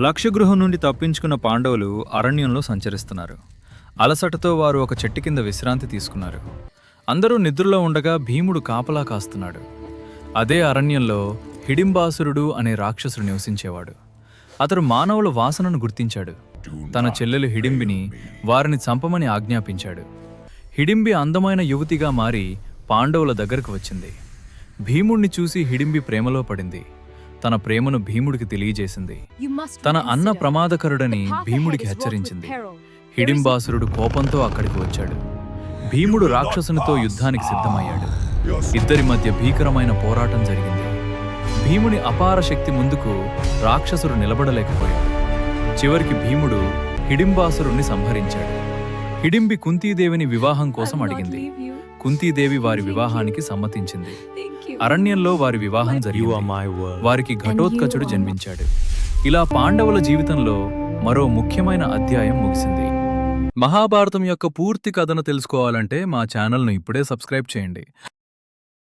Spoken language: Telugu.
లక్షగృహం నుండి తప్పించుకున్న పాండవులు అరణ్యంలో సంచరిస్తున్నారు. అలసటతో వారు ఒక చెట్టు కింద విశ్రాంతి తీసుకున్నారు. అందరూ నిద్రలో ఉండగా భీముడు కాపలా కాస్తున్నాడు. అదే అరణ్యంలో హిడింబాసురుడు అనే రాక్షసుడు నివసించేవాడు. అతడు మానవుల వాసనను గుర్తించాడు. తన చెల్లెలు హిడింబిని వారిని చంపమని ఆజ్ఞాపించాడు. హిడింబి అందమైన యువతిగా మారి పాండవుల దగ్గరకు వచ్చింది. భీముణ్ణి చూసి హిడింబి ప్రేమలో పడింది. తన ప్రేమను భీముడికి తెలియజేసింది. తన అన్న ప్రమాదకరుడని భీముడికి హెచ్చరించింది. హిడింబాసురుడు కోపంతో అక్కడికి వచ్చాడు. భీముడు రాక్షసునితో యుద్ధానికి సిద్ధమయ్యాడు. ఇద్దరి మధ్య భీకరమైన పోరాటం జరిగింది. భీముని అపార శక్తి ముందుకు రాక్షసుడు నిలబడలేకపోయాడు. చివరికి భీముడు హిడింబాసురుణ్ణి సంహరించాడు. హిడింబి కుంతీదేవిని వివాహం కోసం అడిగింది. కుంతీదేవి వారి వివాహానికి సమ్మతించింది. అరణ్యంలో వారి వివాహం జరిగింది. వారికి ఘటోత్కచుడు జన్మించాడు. ఇలా పాండవుల జీవితంలో మరో ముఖ్యమైన అధ్యాయం ముగిసింది. మహాభారతం యొక్క పూర్తి కథను తెలుసుకోవాలంటే మా ఛానల్ను ఇప్పుడే సబ్స్క్రైబ్ చేయండి.